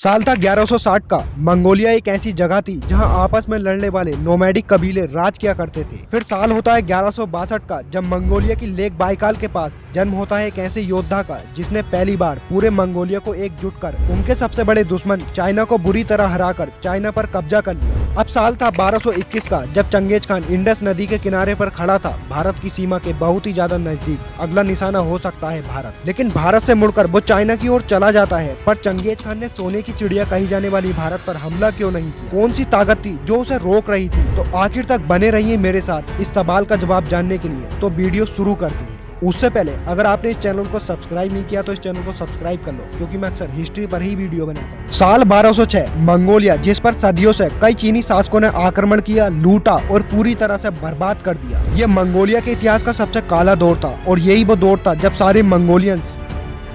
साल था 1160 का। मंगोलिया एक ऐसी जगह थी जहां आपस में लड़ने वाले नोमैडिक कबीले राज किया करते थे। फिर साल होता है 1162 का, जब मंगोलिया की लेक बाइकाल के पास जन्म होता है एक ऐसे योद्धा का जिसने पहली बार पूरे मंगोलिया को एकजुट कर उनके सबसे बड़े दुश्मन चाइना को बुरी तरह हराकर चाइना पर कब्जा कर लिया। अब साल था 1221 का, जब चंगेज खान इंडस नदी के किनारे पर खड़ा था, भारत की सीमा के बहुत ही ज्यादा नजदीक। अगला निशाना हो सकता है भारत, लेकिन भारत से मुड़कर वो चाइना की ओर चला जाता है। पर चंगेज खान ने सोने की चिड़िया कही जाने वाली भारत पर हमला क्यों नहीं किया? कौन सी ताकत थी जो उसे रोक रही थी? तो आखिर तक बने रहिए मेरे साथ इस सवाल का जवाब जानने के लिए। तो वीडियो शुरू करते हैं। उससे पहले अगर आपने इस चैनल को सब्सक्राइब नहीं किया तो इस चैनल को सब्सक्राइब कर लो, क्योंकि मैं अक्सर हिस्ट्री पर ही वीडियो बनाता हूँ। साल 1206 मंगोलिया, जिस पर सदियों से कई चीनी शासकों ने आक्रमण किया, लूटा और पूरी तरह से बर्बाद कर दिया। ये मंगोलिया के इतिहास का सबसे काला दौर था और यही वो दौर था जब सारे मंगोलियंस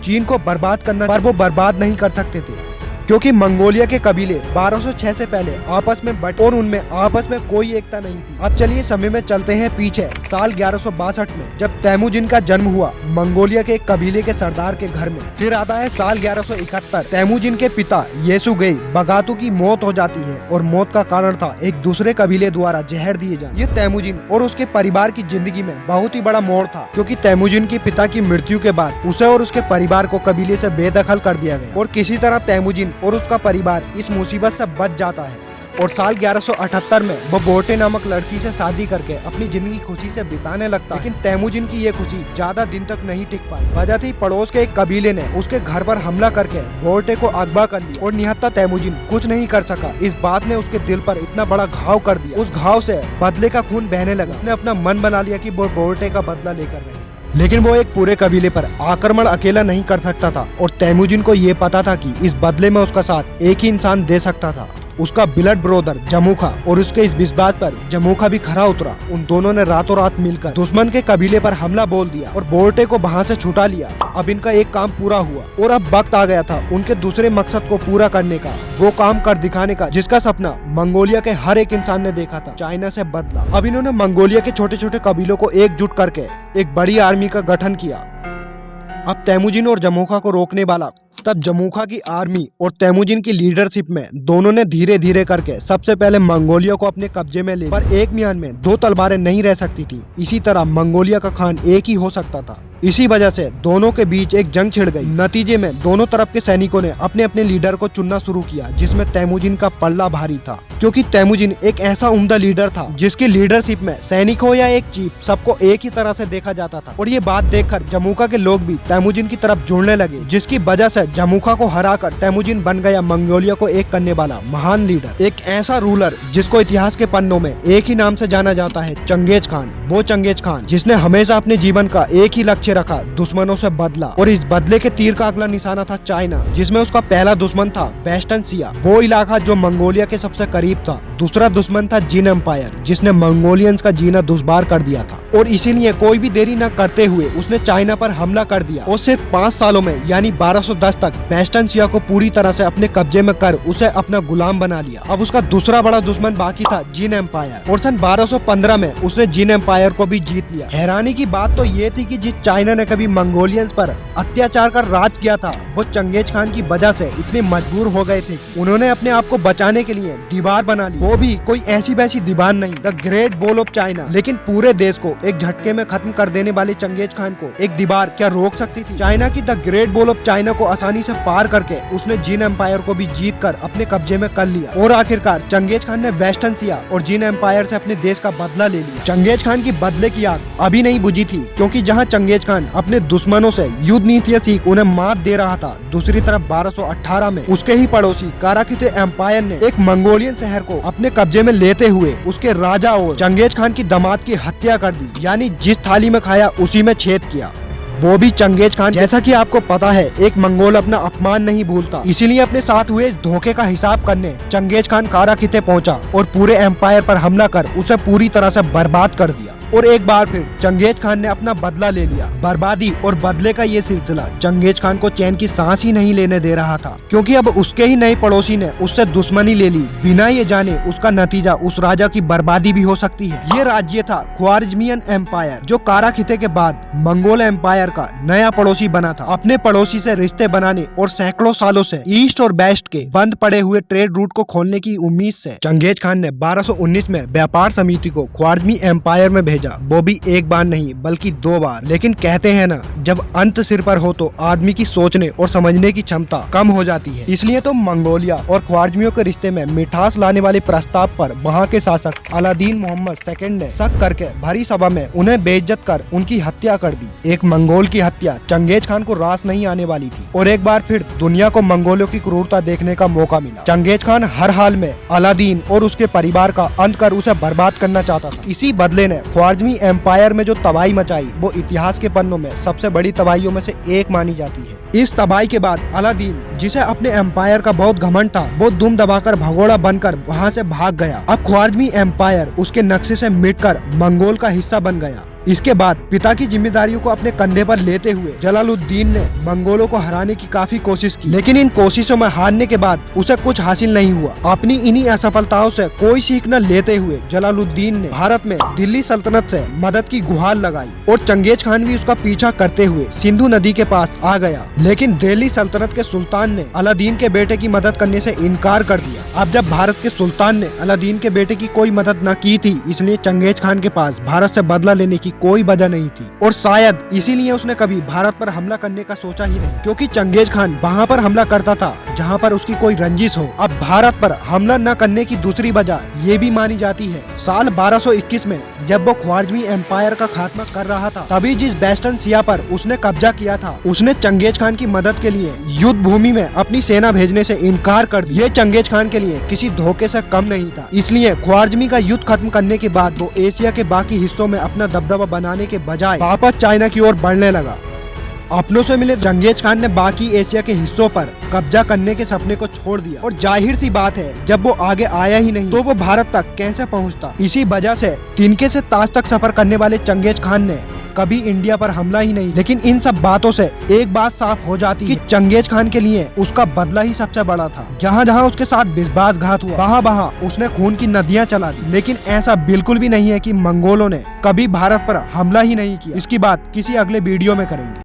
चीन को बर्बाद करना पर वो बर्बाद नहीं कर सकते थे, क्योंकि मंगोलिया के कबीले 1206 से पहले आपस में बट और उनमें आपस में कोई एकता नहीं थी। अब चलिए समय में चलते हैं पीछे, साल 1162 में, जब तैमूजिन का जन्म हुआ मंगोलिया के एक कबीले के सरदार के घर में। फिर आता है साल 1171, तैमूजिन के पिता येसुगेई बगातु की मौत हो जाती है और मौत का कारण था एक दूसरे कबीले द्वारा जहर दिए जाना। ये तैमूजिन और उसके परिवार की जिंदगी में बहुत ही बड़ा मोड़ था, क्योंकि तैमूजिन के पिता की मृत्यु के बाद उसे और उसके परिवार को कबीले से बेदखल कर दिया गया और किसी तरह तैमूजिन और उसका परिवार इस मुसीबत से बच जाता है। और साल 1178 में वो बोटे नामक लड़की से शादी करके अपनी जिंदगी खुशी से बिताने लगता है। लेकिन तैमूजिन की ये खुशी ज्यादा दिन तक नहीं टिक पाई। वजह थी पड़ोस के एक कबीले ने उसके घर पर हमला करके बोटे को अगवा कर लिया और निहत्था तैमूजिन कुछ नहीं कर सका। इस बात ने उसके दिल पर इतना बड़ा घाव कर दिया, उस घाव से बदले का खून बहने लगा। उसने अपना मन बना लिया कि वो बोटे का बदला लेकर रहे। लेकिन वो एक पूरे कबीले पर आक्रमण अकेला नहीं कर सकता था और तैमूजिन को ये पता था कि इस बदले में उसका साथ एक ही इंसान दे सकता था, उसका ब्लड ब्रदर जमुखा। और उसके इस विश्वास पर जमुखा भी खरा उतरा। उन दोनों ने रातों रात मिलकर दुश्मन के कबीले पर हमला बोल दिया और बोर्टे को वहां से छुटा लिया। अब इनका एक काम पूरा हुआ और अब वक्त आ गया था उनके दूसरे मकसद को पूरा करने का, वो काम कर दिखाने का जिसका सपना मंगोलिया के हर एक इंसान ने देखा था, चाइना से बदला। अब इन्होंने मंगोलिया के छोटे छोटे कबीलों को एकजुट करके एक बड़ी आर्मी का गठन किया। अब तैमूजिन और जमुखा को रोकने वाला तब जमुखा की आर्मी और तैमूजिन की लीडरशिप में दोनों ने धीरे धीरे करके सबसे पहले मंगोलिया को अपने कब्जे में ले। पर एक म्यान में दो तलवारें नहीं रह सकती थी, इसी तरह मंगोलिया का खान एक ही हो सकता था। इसी वजह से दोनों के बीच एक जंग छिड़ गई। नतीजे में दोनों तरफ के सैनिकों ने अपने अपने लीडर को चुनना शुरू किया, जिसमें तैमूजिन का पल्ला भारी था, क्योंकि तैमूजिन एक ऐसा उम्दा लीडर था जिसकी लीडरशिप में सैनिक हो या एक चीफ, सबको एक ही तरह से देखा जाता था। और ये बात देखकर जमुखा के लोग भी तैमूजिन की तरफ जुड़ने लगे, जिसकी वजह से जमुखा को हराकर तैमूजिन बन गया मंगोलिया को एक करने वाला महान लीडर, एक ऐसा रूलर जिसको इतिहास के पन्नों में एक ही नाम से जाना जाता है, चंगेज खान। वो चंगेज खान जिसने हमेशा अपने जीवन का एक ही लक्ष्य रखा, दुश्मनों से बदला। और इस बदले के तीर का अगला निशाना था चाइना, जिसमें उसका पहला दुश्मन था वेस्टर्न सिया, वो इलाका जो मंगोलिया के सबसे करीब था। दूसरा दुश्मन था जिन एम्पायर, जिसने मंगोलियंस का जीना दुश्वार कर दिया था। और इसीलिए कोई भी देरी न करते हुए उसने चाइना पर हमला कर दिया और सिर्फ 5 सालों में यानी 1210 तक वेस्टर्न सिया को पूरी तरह से अपने कब्जे में कर उसे अपना गुलाम बना लिया। अब उसका दूसरा बड़ा दुश्मन बाकी था जिन एम्पायर, और सन 1215 में उसने जिन एम्पायर को भी जीत लिया। हैरानी की बात तो ये थी कि जिस चाइना ने कभी मंगोलियंस पर अत्याचार कर राज किया था, वो चंगेज खान की वजह से इतने मजबूर हो गए थे, उन्होंने अपने आप को बचाने के लिए दीवार बना ली। वो भी कोई ऐसी वैसी दीवार नहीं, the great wall of China. लेकिन पूरे देश को एक झटके में खत्म कर देने वाले चंगेज खान को एक दीवार क्या रोक सकती थी? चाइना की the great wall of China को आसानी से पार करके उसने जिन एम्पायर को भी जीत कर अपने कब्जे में कर लिया। और आखिरकार चंगेज खान ने वेस्टर्न सिया और जिन एम्पायर से अपने देश का बदला ले लिया। चंगेज खान की बदले की आग अभी नहीं बुझी थी, क्योंकि जहाँ चंगेज खान अपने दुश्मनों से युद्ध नीतियाँ सीख उन्हें मात दे रहा था, दूसरी तरफ 1218 में उसके ही पड़ोसी काराखिते एम्पायर ने एक मंगोलियन शहर को अपने कब्जे में लेते हुए उसके राजा और चंगेज खान की दामाद की हत्या कर दी, यानी जिस थाली में खाया उसी में छेद किया, वो भी चंगेज खान। जैसा कि आपको पता है एक मंगोल अपना अपमान नहीं भूलता, इसीलिए अपने साथ हुए इस धोखे का हिसाब करने चंगेज खान काराखिते पहुंचा और पूरे एम्पायर पर हमला कर उसे पूरी तरह से बर्बाद कर दिया। और एक बार फिर चंगेज खान ने अपना बदला ले लिया। बर्बादी और बदले का ये सिलसिला चंगेज खान को चैन की सांस ही नहीं लेने दे रहा था, क्योंकि अब उसके ही नए पड़ोसी ने उससे दुश्मनी ले ली, बिना ये जाने उसका नतीजा उस राजा की बर्बादी भी हो सकती है। ये राज्य था ख्वारिज़मियन एम्पायर, जो कारा खिते के बाद मंगोल एम्पायर का नया पड़ोसी बना था। अपने पड़ोसी से रिश्ते बनाने और सैकड़ों सालों से ईस्ट और वेस्ट के बंद पड़े हुए ट्रेड रूट को खोलने की उम्मीद से चंगेज खान ने 1219 में व्यापार समिति को ख्वारिज़मी एम्पायर में भेजा, वो भी एक बार नहीं बल्कि 2 बार। लेकिन कहते हैं ना, जब अंत सिर पर हो तो आदमी की सोचने और समझने की क्षमता कम हो जाती है। इसलिए तो मंगोलिया और ख्वारिज़मियों के रिश्ते में मिठास लाने वाले प्रस्ताव पर वहाँ के शासक अलादीन मोहम्मद सेकंड ने शक करके भरी सभा में उन्हें बेइज्जत कर उनकी हत्या कर दी। एक मंगोल की हत्या चंगेज खान को रास नहीं आने वाली थी और एक बार फिर दुनिया को मंगोलों की क्रूरता देखने का मौका मिला। चंगेज खान हर हाल में अलादीन और उसके परिवार का अंत कर उसे बर्बाद करना चाहता था। इसी बदले ने ख्वारिज़मी एम्पायर में जो तबाही मचाई वो इतिहास के पन्नों में सबसे बड़ी तबाहियों में से एक मानी जाती है। इस तबाही के बाद अलादीन, जिसे अपने एम्पायर का बहुत घमंड था, वो दुम दबाकर भगोड़ा बनकर वहाँ से भाग गया। अब ख्वारिज़मी एम्पायर उसके नक्शे से मिटकर मंगोल का हिस्सा बन गया। इसके बाद पिता की जिम्मेदारियों को अपने कंधे पर लेते हुए जलालुद्दीन ने मंगोलों को हराने की काफी कोशिश की, लेकिन इन कोशिशों में हारने के बाद उसे कुछ हासिल नहीं हुआ। अपनी इन्हीं असफलताओं से कोई सीख न लेते हुए जलालुद्दीन ने भारत में दिल्ली सल्तनत से मदद की गुहार लगाई और चंगेज खान भी उसका पीछा करते हुए सिंधु नदी के पास आ गया। लेकिन दिल्ली सल्तनत के सुल्तान ने अलादीन के बेटे की मदद करने से इनकार कर दिया। अब जब भारत के सुल्तान ने अलादीन के बेटे की कोई मदद न की थी, इसलिए चंगेज खान के पास भारत से बदला लेने की कोई वजह नहीं थी और शायद इसीलिए उसने कभी भारत पर हमला करने का सोचा ही नहीं, क्योंकि चंगेज खान वहाँ पर हमला करता था जहाँ पर उसकी कोई रंजिश हो। अब भारत पर हमला न करने की दूसरी वजह ये भी मानी जाती है, साल 1221 में जब वो ख्वारिज़मी एम्पायर का खात्मा कर रहा था, तभी जिस वेस्टर्न सिया पर उसने कब्जा किया था, उसने चंगेज खान की मदद के लिए युद्ध भूमि में अपनी सेना भेजने से इनकार कर दिया। ये चंगेज खान के लिए किसी धोखे से कम नहीं था। इसलिए ख्वारिज़मी का युद्ध खत्म करने के बाद वो एशिया के बाकी हिस्सों में अपना दबदबा बनाने के बजाय वापस चाइना की ओर बढ़ने लगा। अपनों से मिले चंगेज खान ने बाकी एशिया के हिस्सों पर कब्जा करने के सपने को छोड़ दिया और जाहिर सी बात है, जब वो आगे आया ही नहीं तो वो भारत तक कैसे पहुंचता। इसी वजह से तिनके से ताज तक सफर करने वाले चंगेज खान ने कभी इंडिया पर हमला ही नहीं। लेकिन इन सब बातों से एक बात साफ हो जाती है कि चंगेज खान के लिए उसका बदला ही सबसे बड़ा था। जहाँ जहाँ उसके साथ विश्वासघात हुआ, वहाँ वहाँ उसने खून की नदियाँ चला दी। लेकिन ऐसा बिल्कुल भी नहीं है कि मंगोलों ने कभी भारत पर हमला ही नहीं किया। इसकी बात किसी अगले वीडियो में करेंगे।